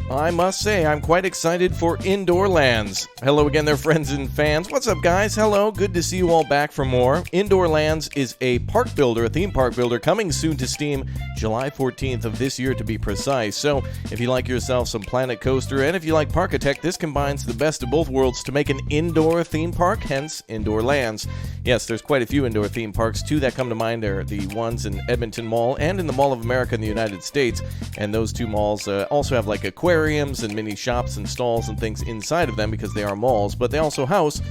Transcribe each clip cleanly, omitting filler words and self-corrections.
I must say, I'm quite excited for Indoorlands. Hello again there, friends and fans. What's up, guys? Hello. Good to see you all back for more. Indoorlands is a park builder, a theme park builder, coming soon to Steam, July 14th of this year to be precise. So, if you like yourself some Planet Coaster, and if you like Parkitect, this combines the best of both worlds to make an indoor theme park, hence Indoorlands. Yes, there's quite a few indoor theme parks. Two that come to mind are the ones in Edmonton Mall and in the Mall of America in the United States. And those two malls also have like aquariums and mini shops and stalls and things inside of them because they are malls, but they also house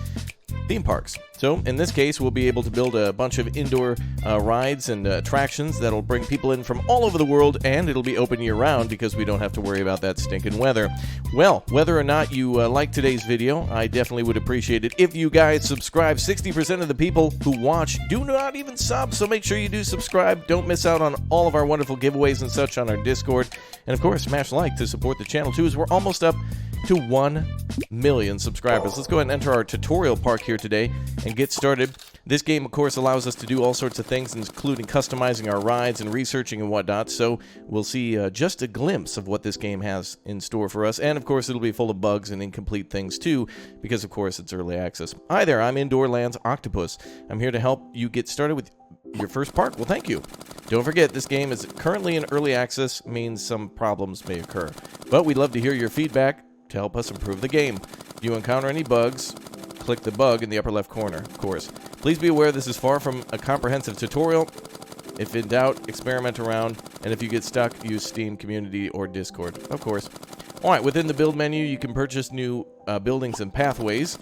theme parks. So in this case, we'll be able to build a bunch of indoor rides and attractions that'll bring people in from all over the world, and it'll be open year-round because we don't have to worry about that stinking weather. Well, whether or not you like today's video, I definitely would appreciate it if you guys subscribe. 60% of the people who watch do not even sub, so make sure you do subscribe. Don't miss out on all of our wonderful giveaways and such on our Discord. And of course, smash like to support the channel too, as we're almost up to 1 million subscribers. Let's go ahead and enter our tutorial park here today and get started. This game, of course, allows us to do all sorts of things, including customizing our rides and researching and whatnot, so we'll see just a glimpse of what this game has in store for us, and of course it'll be full of bugs and incomplete things too, because of course it's early access. Hi there, I'm Indoorlands Octopus. I'm here to help you get started with your first park. Well, thank you. Don't forget, this game is currently in early access, means some problems may occur, but we'd love to hear your feedback to help us improve the game. If you encounter any bugs, click the bug in the upper left corner, of course. Please be aware this is far from a comprehensive tutorial. If in doubt, experiment around, and if you get stuck, use Steam, Community, or Discord, of course. Alright, within the build menu, you can purchase new buildings and pathways.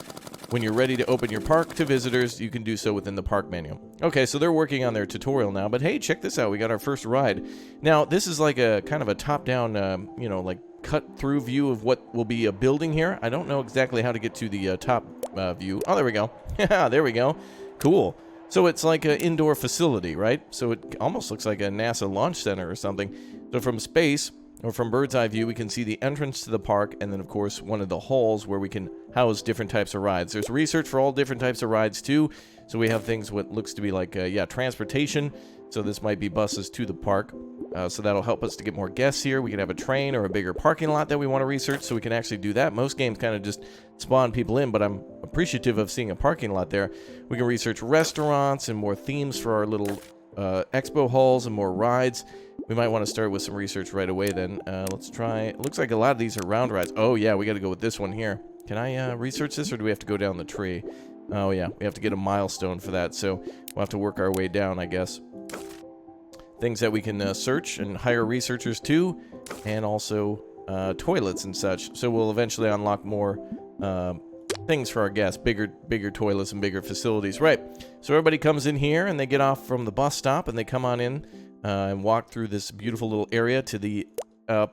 When you're ready to open your park to visitors, you can do so within the park menu. Okay, so they're working on their tutorial now, but hey, check this out. We got our first ride. Now, this is like a kind of a top-down, you know, like cut-through view of what will be a building here. I don't know exactly how to get to the top view. Oh, there we go. Yeah, there we go. Cool. So it's like an indoor facility, right? So it almost looks like a NASA launch center or something. So from space, or from bird's eye view, we can see the entrance to the park, and then, of course, one of the halls where we can house different types of rides. There's research for all different types of rides, too. So we have things what looks to be like, transportation. So this might be buses to the park. So that'll help us to get more guests here. We can have a train or a bigger parking lot that we want to research, so we can actually do that. Most games kind of just spawn people in, but I'm appreciative of seeing a parking lot there. We can research restaurants and more themes for our little expo halls and more rides. We might want to start with some research right away then. Let's try. It looks like a lot of these are round rides. Oh, yeah, we got to go with this one here. Can I research this, or do we have to go down the tree? Oh, yeah, we have to get a milestone for that, so we'll have to work our way down, I guess. Things that we can search and hire researchers to, and also toilets and such. So we'll eventually unlock more things for our guests, bigger toilets and bigger facilities. Right, so everybody comes in here and they get off from the bus stop and they come on in and walk through this beautiful little area to the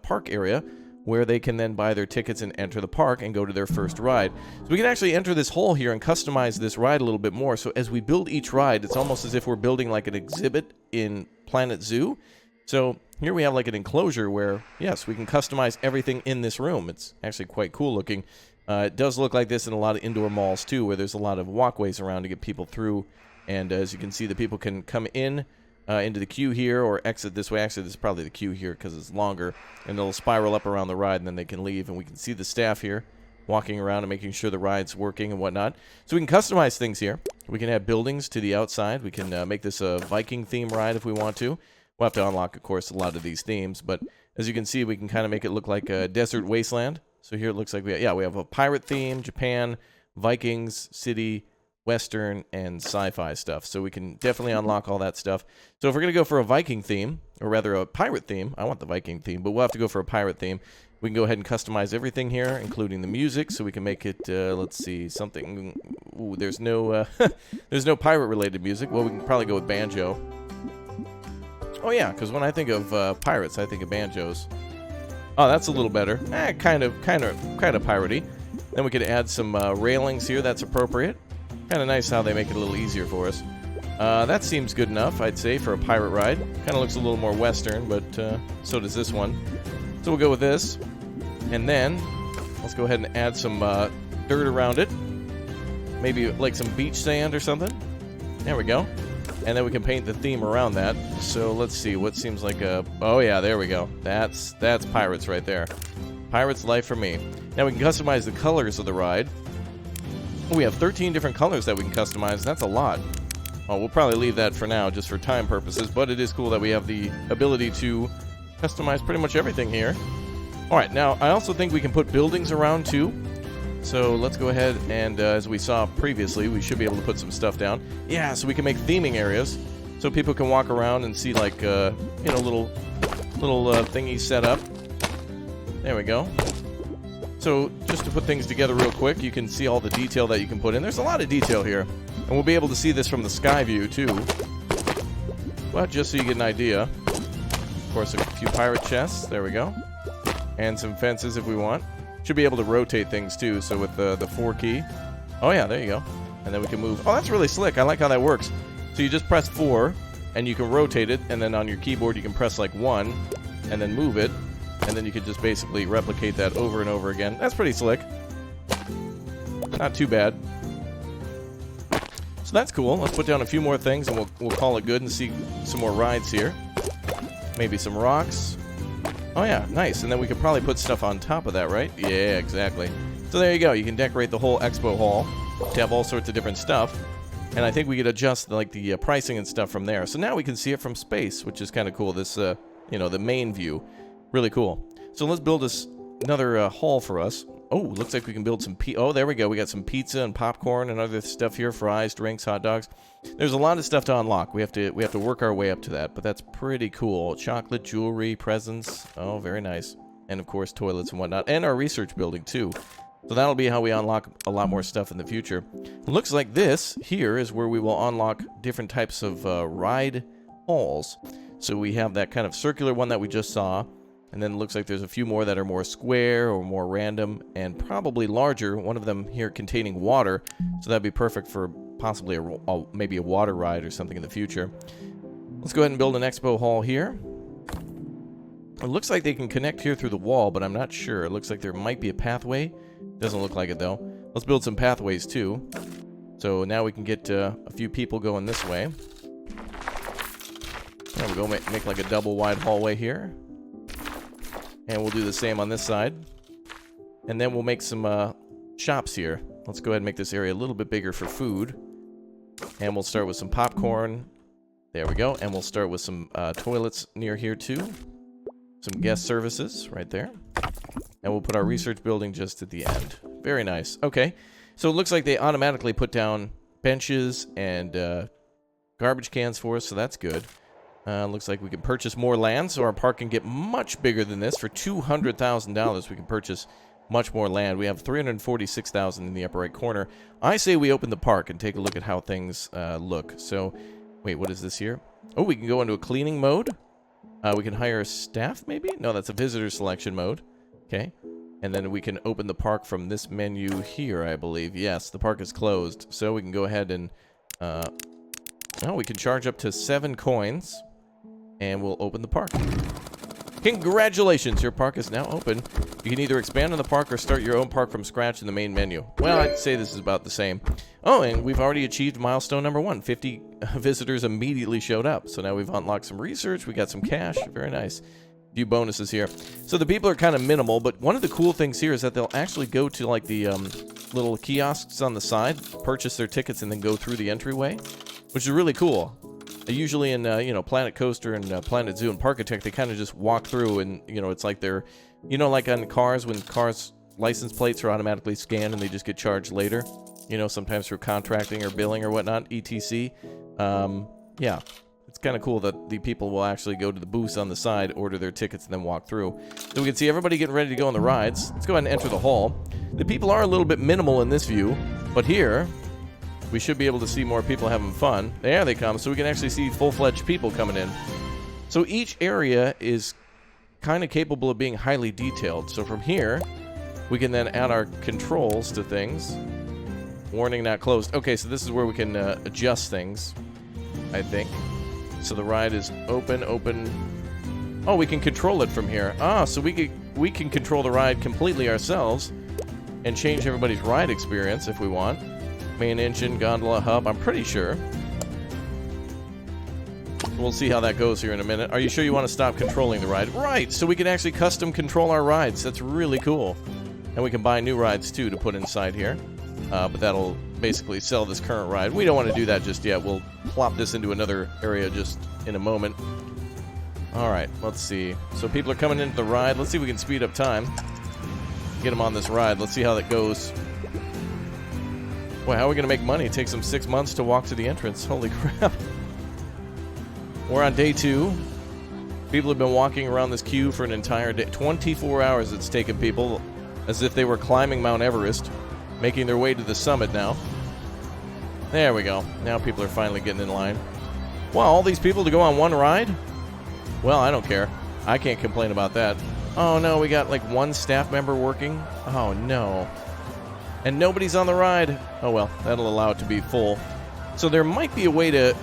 park area, where they can then buy their tickets and enter the park and go to their first ride. So we can actually enter this hole here and customize this ride a little bit more. So as we build each ride, it's almost as if we're building like an exhibit in Planet Zoo. So here we have like an enclosure where, yes, we can customize everything in this room. It's actually quite cool looking. It does look like this in a lot of indoor malls too, where there's a lot of walkways around to get people through. And as you can see, the people can come in into the queue here or exit this way. Actually, this is probably the queue here because it's longer, and they'll spiral up around the ride and then they can leave, and we can see the staff here walking around and making sure the ride's working and whatnot. So we can customize things here. We can have buildings to the outside. We can make this a Viking theme ride if we want to. We'll have to unlock, of course, a lot of these themes, but as you can see, we can kind of make it look like a desert wasteland. So here it looks like we have a pirate theme, Japan, Vikings, city, Western, and sci-fi stuff. So we can definitely unlock all that stuff. So if we're going to go for a Viking theme, or rather a pirate theme, I want the Viking theme, but we'll have to go for a pirate theme. We can go ahead and customize everything here, including the music, so we can make it, let's see, something. Ooh, there's no pirate-related music. Well, we can probably go with banjo. Oh yeah, because when I think of pirates, I think of banjos. Oh, that's a little better. Kind of piratey. Then we could add some railings here. That's appropriate. Kind of nice how they make it a little easier for us. That seems good enough, I'd say, for a pirate ride. Kind of looks a little more Western, but so does this one. So we'll go with this. And then, let's go ahead and add some dirt around it. Maybe like some beach sand or something. There we go. And then we can paint the theme around that. So let's see, what seems like a... Oh yeah, there we go. That's pirates right there. Pirate's life for me. Now we can customize the colors of the ride. Oh, we have 13 different colors that we can customize. That's a lot. Oh, we'll probably leave that for now, just for time purposes, but it is cool that we have the ability to customize pretty much everything here. Alright, now I also think we can put buildings around too. So let's go ahead and, as we saw previously, we should be able to put some stuff down. Yeah, so we can make theming areas, so people can walk around and see, like, you know, little thingies set up. There we go. So just to put things together real quick, you can see all the detail that you can put in. There's a lot of detail here, and we'll be able to see this from the sky view too. But just so you get an idea, of course, a few pirate chests. There we go, and some fences if we want. Should be able to rotate things too, so with the 4 key. Oh yeah, there you go. And then we can move. Oh, that's really slick. I like how that works. So you just press 4, and you can rotate it, and then on your keyboard you can press like 1, and then move it, and then you can just basically replicate that over and over again. That's pretty slick. Not too bad. So that's cool. Let's put down a few more things, and we'll call it good and see some more rides here. Maybe some rocks. Oh yeah, nice. And then we could probably put stuff on top of that, right? Yeah, exactly. So there you go. You can decorate the whole expo hall to have all sorts of different stuff. And I think we could adjust like the pricing and stuff from there. So now we can see it from space, which is kind of cool. This, you know, the main view. Really cool. So let's build this another hall for us. Oh, looks like we can build some oh, there we go. We got some pizza and popcorn and other stuff here. Fries, drinks, hot dogs. There's a lot of stuff to unlock. We have to work our way up to that, but that's pretty cool. Chocolate, jewelry, presents. Oh, very nice. And of course, toilets and whatnot. And our research building too. So that'll be how we unlock a lot more stuff in the future. It looks like this here is where we will unlock different types of ride halls. So we have that kind of circular one that we just saw. And then it looks like there's a few more that are more square or more random and probably larger. One of them here containing water. So that'd be perfect for possibly maybe a water ride or something in the future. Let's go ahead and build an expo hall here. It looks like they can connect here through the wall, but I'm not sure. It looks like there might be a pathway. Doesn't look like it though. Let's build some pathways too. So now we can get a few people going this way. There we go. Make like a double wide hallway here. And we'll do the same on this side. And then we'll make some shops here. Let's go ahead and make this area a little bit bigger for food. And we'll start with some popcorn. There we go. And we'll start with some toilets near here too. Some guest services right there. And we'll put our research building just at the end. Very nice. Okay. So it looks like they automatically put down benches and garbage cans for us, so that's good. Looks like we can purchase more land, so our park can get much bigger than this. For $200,000, we can purchase much more land. We have $346,000 in the upper right corner. I say we open the park and take a look at how things look. So, wait, what is this here? Oh, we can go into a cleaning mode. We can hire staff, maybe? No, that's a visitor selection mode. Okay. And then we can open the park from this menu here, I believe. Yes, the park is closed. So we can go ahead and... oh, we can charge up to 7 coins. And we'll open the park. Congratulations, your park is now open. You can either expand on the park or start your own park from scratch in the main menu. Well, I'd say this is about the same. Oh, and we've already achieved milestone number 1. 50 visitors immediately showed up. So now we've unlocked some research. We got some cash. Very nice. A few bonuses here. So the people are kind of minimal, but one of the cool things here is that they'll actually go to like the little kiosks on the side, purchase their tickets, and then go through the entryway, which is really cool. Usually in, you know, Planet Coaster and Planet Zoo and Parkitect, they kind of just walk through and, you know, it's like they're, you know, like on cars, when cars' license plates are automatically scanned and they just get charged later, you know, sometimes through contracting or billing or whatnot, etc. Yeah, it's kind of cool that the people will actually go to the booths on the side, order their tickets, and then walk through. So we can see everybody getting ready to go on the rides. Let's go ahead and enter the hall. The people are a little bit minimal in this view, but here... we should be able to see more people having fun. There they come, so we can actually see full-fledged people coming in. So each area is kind of capable of being highly detailed. So from here, we can then add our controls to things. Warning not closed. Okay, so this is where we can adjust things, I think. So the ride is open. Oh, we can control it from here. Ah, so we can control the ride completely ourselves and change everybody's ride experience if we want. Main engine, gondola, hub, I'm pretty sure. We'll see how that goes here in a minute. Are you sure you want to stop controlling the ride? Right, so we can actually custom control our rides. That's really cool. And we can buy new rides, too, to put inside here. But that'll basically sell this current ride. We don't want to do that just yet. We'll plop this into another area just in a moment. Alright, let's see. So people are coming into the ride. Let's see if we can speed up time. Get them on this ride. Let's see how that goes. Boy, how are we going to make money? It takes them 6 months to walk to the entrance. Holy crap. We're on day 2. People have been walking around this queue for an entire day. 24 hours it's taken people, as if they were climbing Mount Everest, making their way to the summit now. There we go. Now people are finally getting in line. Wow, all these people to go on one ride? Well, I don't care. I can't complain about that. Oh no, we got like one staff member working. Oh no. And nobody's on the ride. Oh well, that'll allow it to be full. So there might be a way to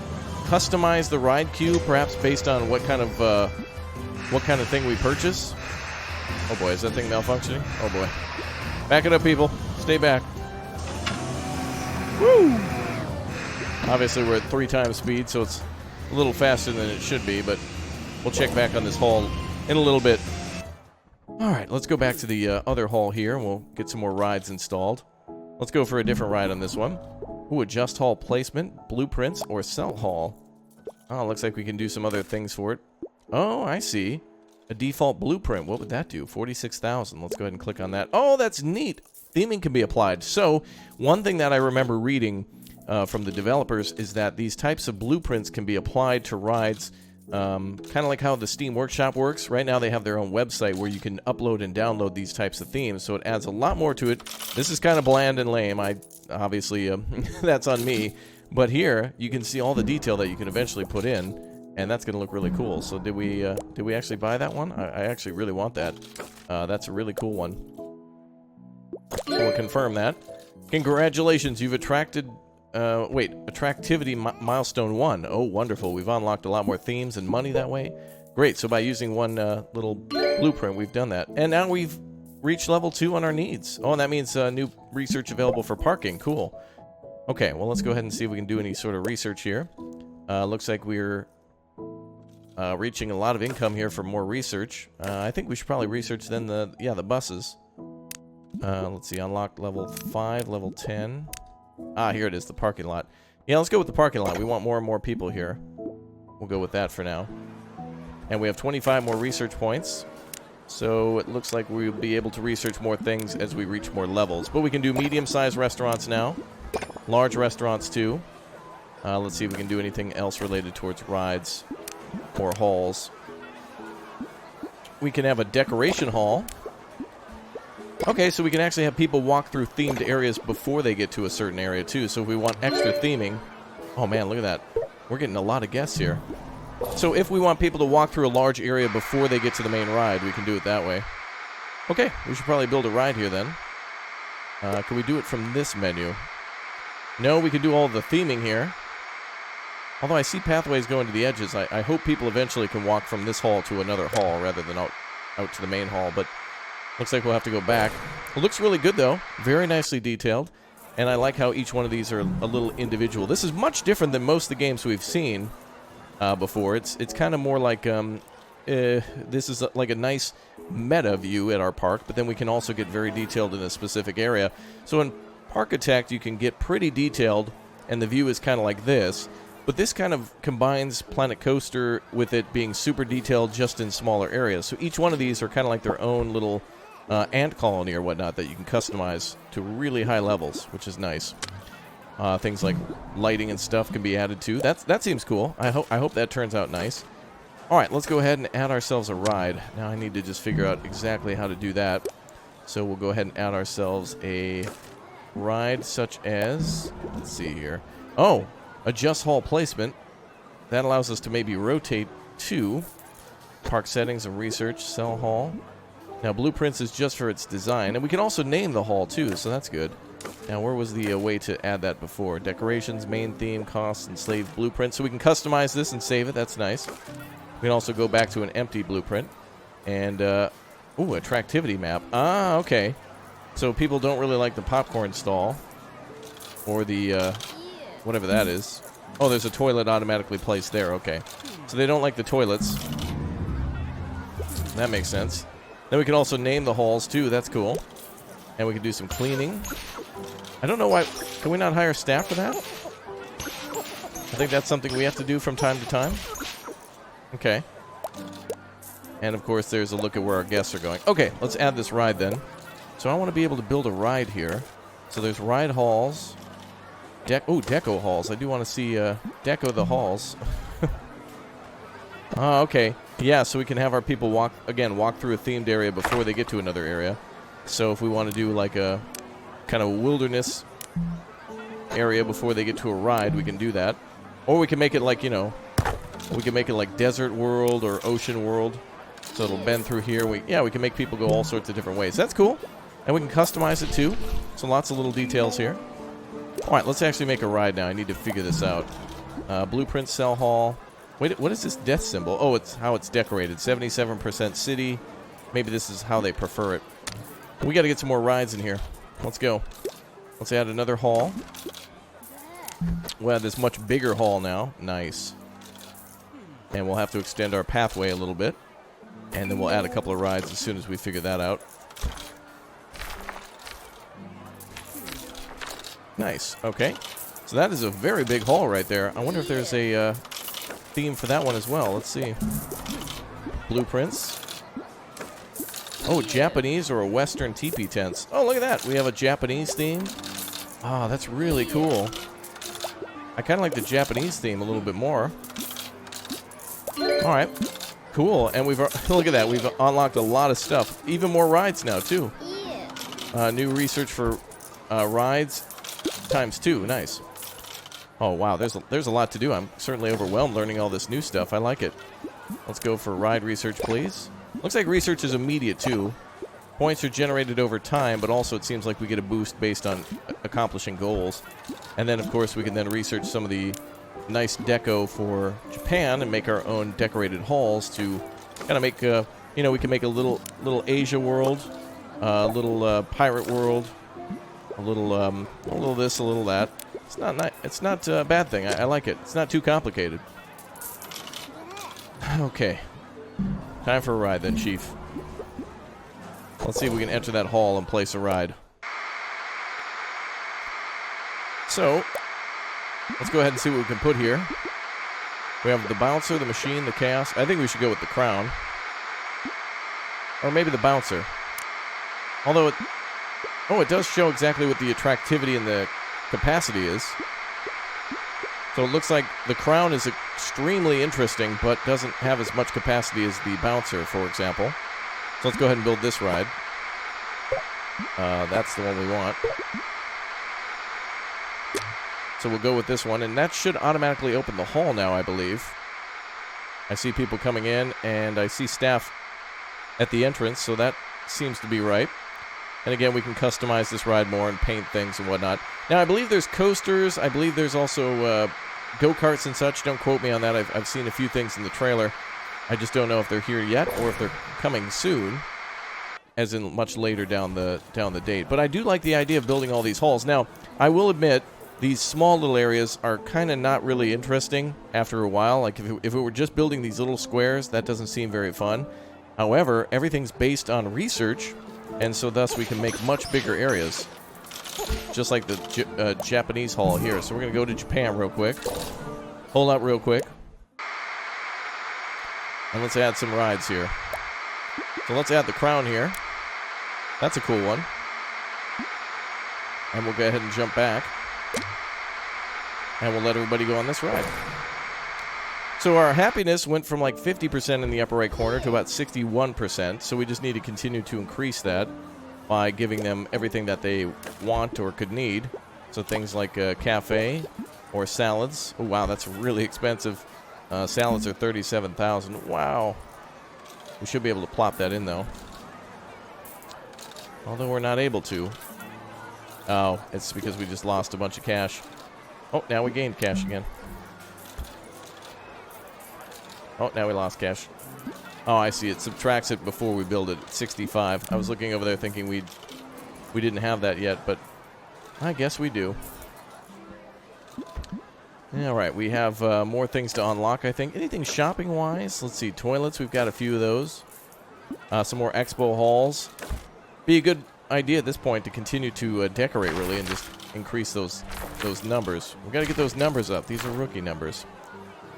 customize the ride queue, perhaps based on what kind of thing we purchase. Oh boy, is that thing malfunctioning? Oh boy. Back it up, people. Stay back. Woo! Obviously we're at 3 times speed, so it's a little faster than it should be, but we'll check back on this hall in a little bit. Alright, let's go back to the other hall here, and we'll get some more rides installed. Let's go for a different ride on this one. Ooh, adjust hall placement, blueprints, or sell hall. Oh, looks like we can do some other things for it. Oh, I see. A default blueprint. What would that do? 46,000. Let's go ahead and click on that. Oh, that's neat. Theming can be applied. So, one thing that I remember reading from the developers is that these types of blueprints can be applied to rides, kind of like how the Steam Workshop works. Right now they have their own website where you can upload and download these types of themes, so it adds a lot more to it. This is kind of bland and lame. I obviously, that's on me. But here, you can see all the detail that you can eventually put in, and that's going to look really cool. So did we actually buy that one? I actually really want that. That's a really cool one. So we'll confirm that. Congratulations, you've attracted... attractivity milestone 1. Oh, wonderful. We've unlocked a lot more themes and money that way. Great, so by using one little blueprint, we've done that. And now we've reached level 2 on our needs. Oh, and that means new research available for parking. Cool. Okay, well, let's go ahead and see if we can do any sort of research here. Looks like we're reaching a lot of income here for more research. I think we should probably research then the buses. Let's see, unlock level 5, level 10. Ah, here it is, the parking lot. Yeah, let's go with the parking lot. We want more and more people here. We'll go with that for now. And we have 25 more research points. So it looks like we'll be able to research more things as we reach more levels. But we can do medium-sized restaurants now. Large restaurants, too. Let's see if we can do anything else related towards rides or halls. We can have a decoration hall. Okay, so we can actually have people walk through themed areas before they get to a certain area, too. So if we want extra theming... Oh, man, look at that. We're getting a lot of guests here. So if we want people to walk through a large area before they get to the main ride, we can do it that way. Okay, we should probably build a ride here, then. Can we do it from this menu? No, we can do all the theming here. Although I see pathways going to the edges, I hope people eventually can walk from this hall to another hall rather than out to the main hall, but... Looks like we'll have to go back. It looks really good, though. Very nicely detailed. And I like how each one of these are a little individual. This is much different than most of the games we've seen before. It's kind of more like... this is like a nice meta view at our park, but then we can also get very detailed in a specific area. So in Parkitect, you can get pretty detailed, and the view is kind of like this. But this kind of combines Planet Coaster with it being super detailed just in smaller areas. So each one of these are kind of like their own little... ant colony or whatnot that you can customize to really high levels, which is nice. Things like lighting and stuff can be added too. That seems cool. I hope that turns out nice. Alright, let's go ahead and add ourselves a ride. Now I need to just figure out exactly how to do that. So we'll go ahead and add ourselves a ride such as... Let's see here. Oh! Adjust hall placement. That allows us to maybe rotate to park settings and research, sell hall. Now, blueprints is just for its design, and we can also name the hall, too, so that's good. Now, where was the way to add that before? Decorations, main theme, costs, and slave blueprint. So we can customize this and save it. That's nice. We can also go back to an empty blueprint. And, ooh, attractivity map. Ah, okay. So people don't really like the popcorn stall. Or the, whatever that is. Oh, there's a toilet automatically placed there. Okay. So they don't like the toilets. That makes sense. Then we can also name the halls, too. That's cool. And we can do some cleaning. I don't know why... Can we not hire staff for that? I think that's something we have to do from time to time. Okay. And, of course, there's a look at where our guests are going. Okay, let's add this ride, then. So I want to be able to build a ride here. So there's ride halls. Deco halls. I do want to see deco the halls. Oh, okay. Yeah, so we can have our people walk through a themed area before they get to another area. So if we want to do like a kind of wilderness area before they get to a ride, we can do that. Or we can make it like, you know, we can make it like desert world or ocean world. So it'll bend through here. We can make people go all sorts of different ways. That's cool. And we can customize it too. So lots of little details here. All right, let's actually make a ride now. I need to figure this out. Blueprint cell hall. Wait, what is this death symbol? Oh, it's how it's decorated. 77% city. Maybe this is how they prefer it. We got to get some more rides in here. Let's go. Let's add another hall. We'll add this much bigger hall now. Nice. And we'll have to extend our pathway a little bit. And then we'll add a couple of rides as soon as we figure that out. Nice. Okay. So that is a very big hall right there. I wonder if there's a theme for that one as well. Let's see. Blueprints. Oh, Japanese or a Western teepee tents. Oh, look at that. We have a Japanese theme. Ah, that's really cool. I kind of like the Japanese theme a little bit more. All right. Cool. And we've look at that. We've unlocked a lot of stuff. Even more rides now, too. New research for rides ×2. Nice. Oh, wow. There's a lot to do. I'm certainly overwhelmed learning all this new stuff. I like it. Let's go for ride research, please. Looks like research is immediate, too. Points are generated over time, but also it seems like we get a boost based on accomplishing goals. And then, of course, we can then research some of the nice deco for Japan and make our own decorated halls to kind of make, you know, we can make a little Asia world, a little pirate world, a little this, a little that. It's not a bad thing. I like it. It's not too complicated. Okay. Time for a ride then, Chief. Let's see if we can enter that hall and place a ride. So, let's go ahead and see what we can put here. We have the bouncer, the machine, the chaos. I think we should go with the crown. Or maybe the bouncer. Although it does show exactly what the attractivity and the capacity is. So it looks like the crown is extremely interesting, but doesn't have as much capacity as the bouncer, for example. So let's go ahead and build this ride. That's the one we want. So we'll go with this one, and that should automatically open the hall now, I believe. I see people coming in, and I see staff at the entrance, so that seems to be right. And again, we can customize this ride more and paint things and whatnot. Now, I believe there's coasters. I believe there's also go-karts and such. Don't quote me on that. I've seen a few things in the trailer. I just don't know if they're here yet or if they're coming soon, as in much later down the date. But I do like the idea of building all these halls. Now, I will admit, these small little areas are kind of not really interesting after a while. Like, if it were just building these little squares, that doesn't seem very fun. However, everything's based on research, and so thus we can make much bigger areas. Just like the Japanese hall here. So we're going to go to Japan real quick. Hold out real quick. And let's add some rides here. So let's add the crown here. That's a cool one. And we'll go ahead and jump back. And we'll let everybody go on this ride. So our happiness went from like 50% in the upper right corner to about 61%. So we just need to continue to increase that by giving them everything that they want or could need. So things like a cafe or salads. Oh, wow, that's really expensive. Salads are $37,000. Wow. We should be able to plop that in, though. Although we're not able to. Oh, it's because we just lost a bunch of cash. Oh, now we gained cash again. Oh, now we lost cash. Oh, I see. It subtracts it before we build it. 65. I was looking over there thinking we didn't have that yet, but I guess we do. All right, we have more things to unlock, I think. Anything shopping-wise? Let's see, toilets, we've got a few of those. Some more expo halls. Be a good idea at this point to continue to decorate, really, and just increase those numbers. We've got to get those numbers up. These are rookie numbers.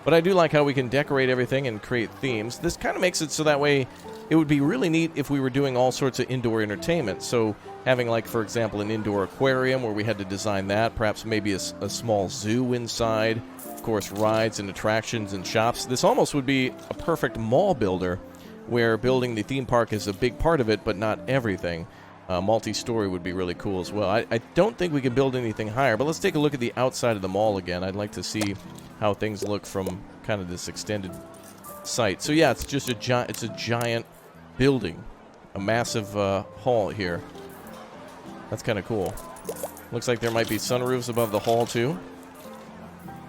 But I do like how we can decorate everything and create themes. This kind of makes it so that way it would be really neat if we were doing all sorts of indoor entertainment. So having, like, for example, an indoor aquarium where we had to design that, perhaps maybe a small zoo inside, of course, rides and attractions and shops. This almost would be a perfect mall builder where building the theme park is a big part of it, but not everything. Multi-story would be really cool as well. I don't think we can build anything higher, but let's take a look at the outside of the mall again. I'd like to see how things look from kind of this extended site. So yeah, it's just a giant building, a massive hall here. That's kind of cool. Looks like there might be sunroofs above the hall too.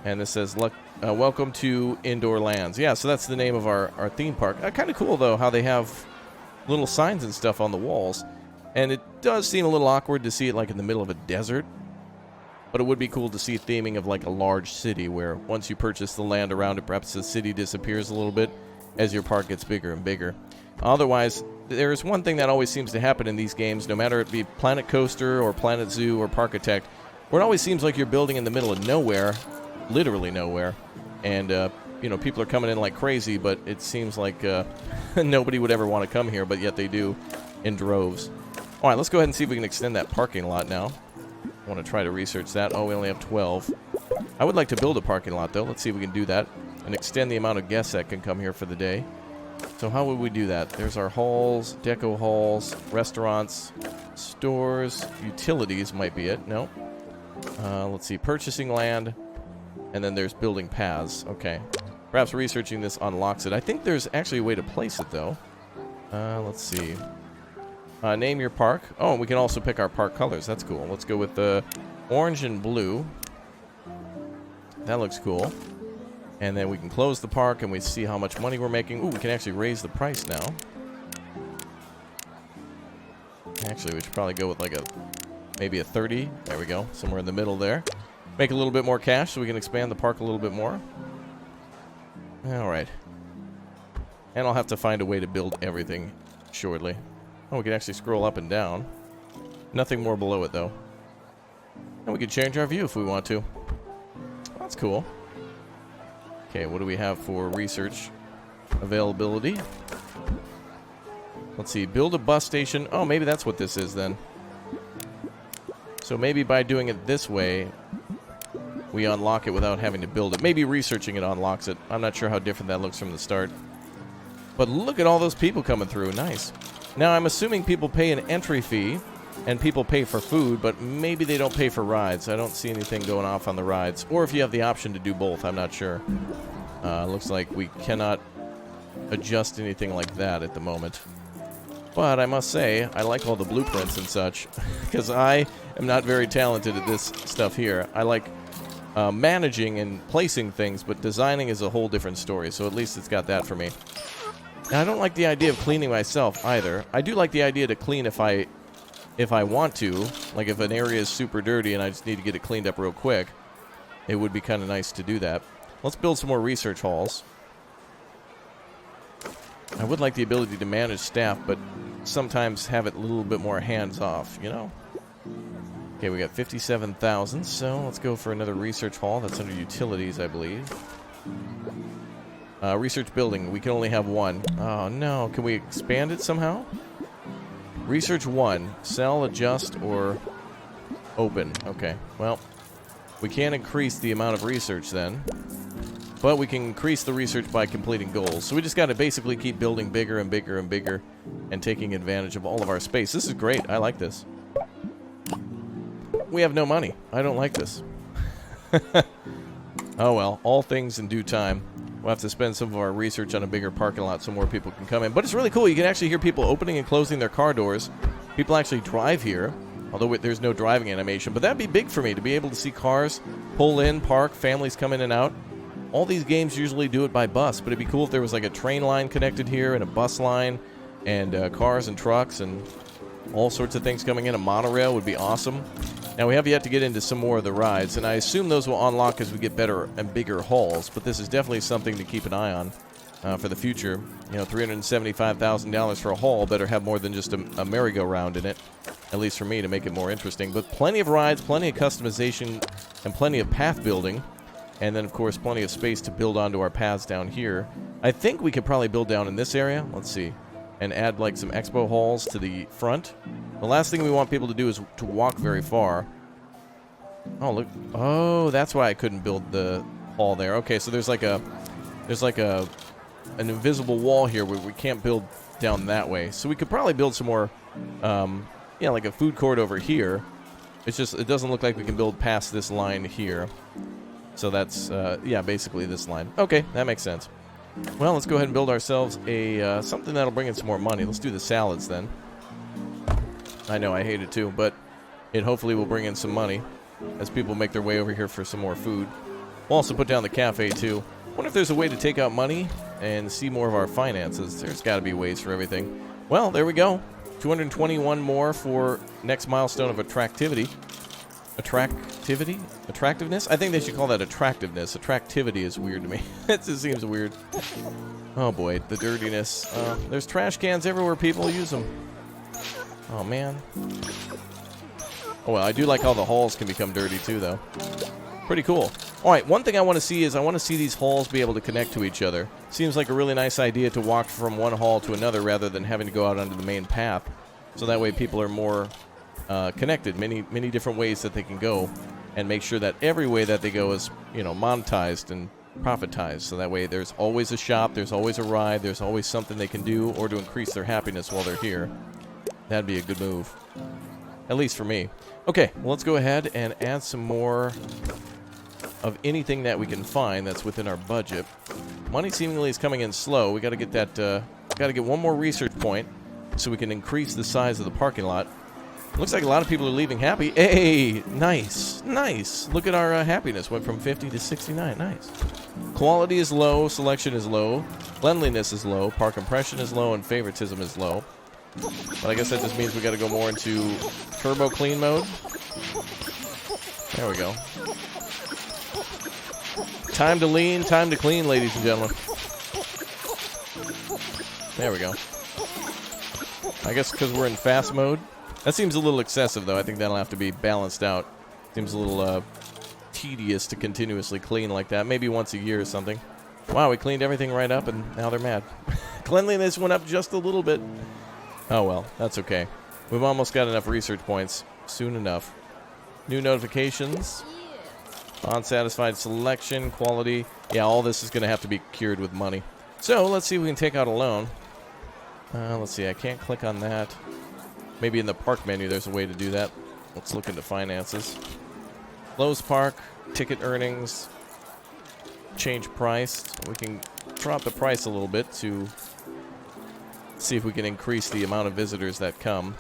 And this says, welcome to Indoorlands. Yeah, so that's the name of our theme park. Kind of cool, though, how they have little signs and stuff on the walls. And it does seem a little awkward to see it, like, in the middle of a desert. But it would be cool to see theming of, like, a large city where once you purchase the land around it, perhaps the city disappears a little bit as your park gets bigger and bigger. Otherwise, there's one thing that always seems to happen in these games, no matter it be Planet Coaster or Planet Zoo or Parkitect, where it always seems like you're building in the middle of nowhere, literally nowhere, and, you know, people are coming in like crazy, but it seems like nobody would ever want to come here, but yet they do in droves. All right, let's go ahead and see if we can extend that parking lot now. I want to try to research that. Oh, we only have 12. I would like to build a parking lot, though. Let's see if we can do that and extend the amount of guests that can come here for the day. So how would we do that? There's our halls, deco halls, restaurants, stores, utilities might be it. No. Let's see, purchasing land, and then there's building paths. Okay. Perhaps researching this unlocks it. I think there's actually a way to place it, though. Let's see. Name your park. Oh, and we can also pick our park colors. That's cool. Let's go with the orange and blue. That looks cool. And then we can close the park and we see how much money we're making. Ooh, we can actually raise the price now. Actually, we should probably go with like maybe a 30. There we go. Somewhere in the middle there. Make a little bit more cash so we can expand the park a little bit more. All right. And I'll have to find a way to build everything shortly. Oh, we can actually scroll up and down. Nothing more below it, though. And we can change our view if we want to. That's cool. Okay, what do we have for research availability? Let's see. Build a bus station. Oh, maybe that's what this is, then. So maybe by doing it this way, we unlock it without having to build it. Maybe researching it unlocks it. I'm not sure how different that looks from the start. But look at all those people coming through. Nice. Now, I'm assuming people pay an entry fee, and people pay for food, but maybe they don't pay for rides. I don't see anything going off on the rides. Or if you have the option to do both, I'm not sure. Looks like we cannot adjust anything like that at the moment. But I must say, I like all the blueprints and such, because I am not very talented at this stuff here. I like managing and placing things, but designing is a whole different story, so at least it's got that for me. And I don't like the idea of cleaning myself either. I do like the idea to clean if I want to. Like if an area is super dirty and I just need to get it cleaned up real quick, it would be kind of nice to do that. Let's build some more research halls. I would like the ability to manage staff, but sometimes have it a little bit more hands-off, you know? Okay, we got 57,000, so let's go for another research hall. That's under utilities, I believe. Research building. We can only have one. Oh, no. Can we expand it somehow? Research 1. Sell, adjust, or open. Okay. Well, we can't increase the amount of research then. But we can increase the research by completing goals. So we just got to basically keep building bigger and bigger and bigger and taking advantage of all of our space. This is great. I like this. We have no money. I don't like this. Oh, well. All things in due time. We'll have to spend some of our research on a bigger parking lot so more people can come in. But it's really cool. You can actually hear people opening and closing their car doors. People actually drive here, although there's no driving animation. But that'd be big for me to be able to see cars pull in, park, families come in and out. All these games usually do it by bus, but it'd be cool if there was like a train line connected here and a bus line and cars and trucks and all sorts of things coming in. A monorail would be awesome. Now, we have yet to get into some more of the rides, and I assume those will unlock as we get better and bigger halls, but this is definitely something to keep an eye on for the future. You know, $375,000 for a hall better have more than just a merry-go-round in it, at least for me, to make it more interesting. But plenty of rides, plenty of customization, and plenty of path building, and then, of course, plenty of space to build onto our paths down here. I think we could probably build down in this area. Let's see. And add, like, some expo halls to the front. The last thing we want people to do is to walk very far. Oh, look. Oh, that's why I couldn't build the hall there. Okay, so there's like an invisible wall here where we can't build down that way. So we could probably build some more, yeah, like a food court over here. It's just, it doesn't look like we can build past this line here. So that's, yeah, basically this line. Okay, that makes sense. Well, let's go ahead and build ourselves a something that'll bring in some more money. Let's do the salads then. I know, I hate it too, but it hopefully will bring in some money as people make their way over here for some more food. We'll also put down the cafe too. Wonder if there's a way to take out money and see more of our finances. There's got to be ways for everything. Well, there we go. 221 more for next milestone of attractivity. Attractiveness? I think they should call that attractiveness. Attractivity is weird to me. It just seems weird. Oh boy, the dirtiness. There's trash cans everywhere, people. Use them. Oh man. Oh well, I do like how the halls can become dirty too, though. Pretty cool. Alright, one thing I want to see is I want to see these halls be able to connect to each other. Seems like a really nice idea to walk from one hall to another rather than having to go out onto the main path. So that way people are more connected, many different ways that they can go, and make sure that every way that they go is, you know, monetized and profitized. So that way there's always a shop, there's always a ride, there's always something they can do or to increase their happiness while they're here. That'd be a good move. At least for me. Okay, well, let's go ahead and add some more of anything that we can find that's within our budget. Money seemingly is coming in slow. We got to get that. Got to get one more research point so we can increase the size of the parking lot. Looks like a lot of people are leaving happy. Hey, nice, nice. Look at our happiness. Went from 50 to 69. Nice. Quality is low. Selection is low. Cleanliness is low. Park impression is low, and favoritism is low. But I guess that just means we got to go more into turbo clean mode. There we go. Time to lean, time to clean, ladies and gentlemen. There we go. I guess because we're in fast mode. That seems a little excessive, though. I think that'll have to be balanced out. Seems a little tedious to continuously clean like that. Maybe once a year or something. Wow, we cleaned everything right up, and now they're mad. Cleanliness went up just a little bit. Oh, well, that's okay. We've almost got enough research points. Soon enough. New notifications. Unsatisfied selection, quality. Yeah, all this is going to have to be cured with money. So, let's see if we can take out a loan. Let's see, I can't click on that. Maybe in the park menu there's a way to do that. Let's look into finances. Close park, ticket earnings, change price. We can drop the price a little bit to see if we can increase the amount of visitors that come.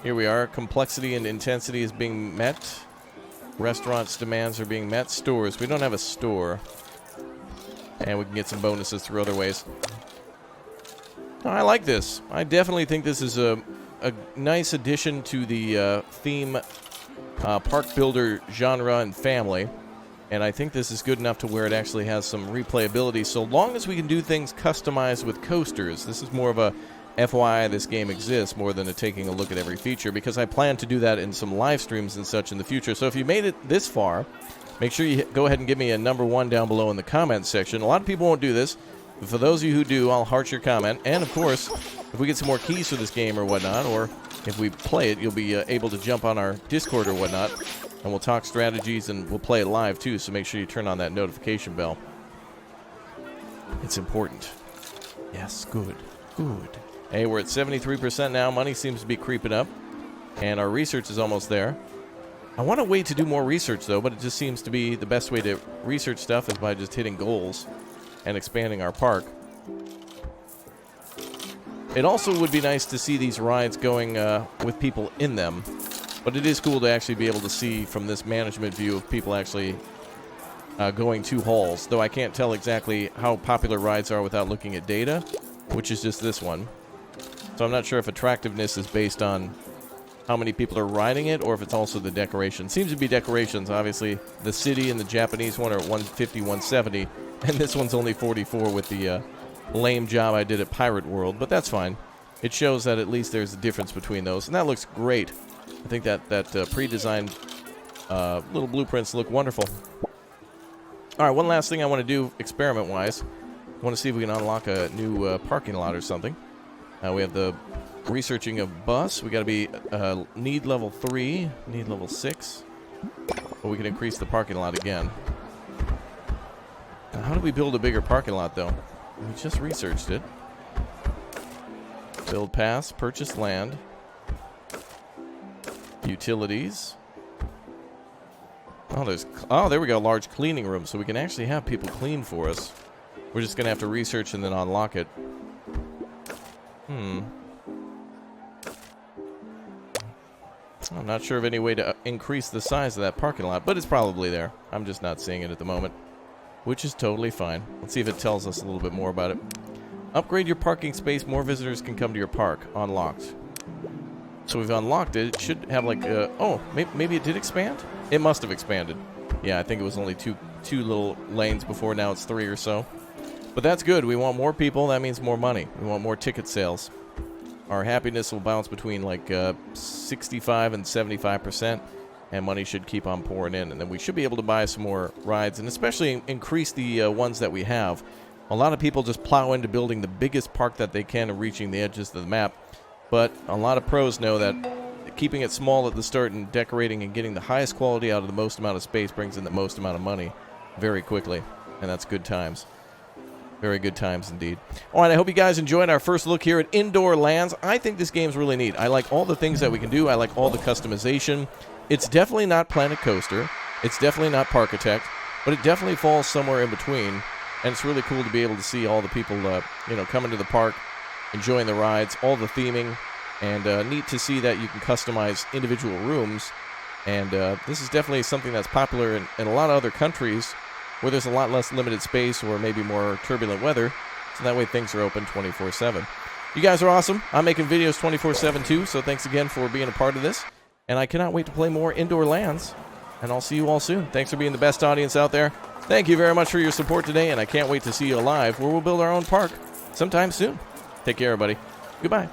Here we are. Complexity and intensity is being met. Restaurants' demands are being met. Stores. We don't have a store. And we can get some bonuses through other ways. Oh, I like this. I definitely think this is a nice addition to the theme park builder genre and family. And I think this is good enough to where it actually has some replayability, so long as we can do things customized with coasters. This is more of a FYI this game exists more than a taking a look at every feature, because I plan to do that in some live streams and such in the future. So if you made it this far, make sure you go ahead and give me a #1 down below in the comments section. A lot of people won't do this, but for those of you who do, I'll heart your comment. And of course, if we get some more keys for this game or whatnot, or if we play it, you'll be able to jump on our Discord or whatnot, and we'll talk strategies and we'll play it live too, so make sure you turn on that notification bell. It's important. Yes, good. Good. Hey, we're at 73% now. Money seems to be creeping up. And our research is almost there. I want to wait to do more research, though, but it just seems to be the best way to research stuff is by just hitting goals and expanding our park. It also would be nice to see these rides going with people in them. But it is cool to actually be able to see from this management view of people actually going to halls. Though I can't tell exactly how popular rides are without looking at data, which is just this one. So I'm not sure if attractiveness is based on how many people are riding it, or if it's also the decoration. Seems to be decorations. Obviously, the city and the Japanese one are at 150, 170, and this one's only 44 with the lame job I did at Pirate World, but that's fine. It shows that at least there's a difference between those, and that looks great. I think that pre-designed little blueprints look wonderful. All right, one last thing I want to do experiment-wise. I want to see if we can unlock a new parking lot or something. We have the researching a bus. We got to be need level 3, need level 6. But we can increase the parking lot again. Now, how do we build a bigger parking lot, though? We just researched it. Build pass, purchase land, utilities. Oh, there we go, large cleaning room, so we can actually have people clean for us. We're just going to have to research and then unlock it. I'm not sure of any way to increase the size of that parking lot, but it's probably there. I'm just not seeing it at the moment, which is totally fine. Let's see if it tells us a little bit more about it. Upgrade your parking space. More visitors can come to your park. Unlocked. So we've unlocked it. It should have like... oh, maybe it did expand? It must have expanded. Yeah, I think it was only two little lanes before. Now it's 3 or so. But that's good. We want more people. That means more money. We want more ticket sales. Our happiness will bounce between like 65 and 75%. And money should keep on pouring in. And then we should be able to buy some more rides. And especially increase the ones that we have. A lot of people just plow into building the biggest park that they can and reaching the edges of the map. But a lot of pros know that keeping it small at the start and decorating and getting the highest quality out of the most amount of space brings in the most amount of money very quickly. And that's good times. Very good times indeed. All right, I hope you guys enjoyed our first look here at Indoorlands. I think this game's really neat. I like all the things that we can do. I like all the customization. It's definitely not Planet Coaster. It's definitely not Parkitect. But it definitely falls somewhere in between. And it's really cool to be able to see all the people, coming to the park, enjoying the rides, all the theming, and neat to see that you can customize individual rooms. And this is definitely something that's popular in a lot of other countries where there's a lot less limited space or maybe more turbulent weather. So that way things are open 24/7. You guys are awesome. I'm making videos 24/7 too, so thanks again for being a part of this. And I cannot wait to play more Indoorlands. And I'll see you all soon. Thanks for being the best audience out there. Thank you very much for your support today, and I can't wait to see you live where we'll build our own park sometime soon. Take care, everybody. Goodbye.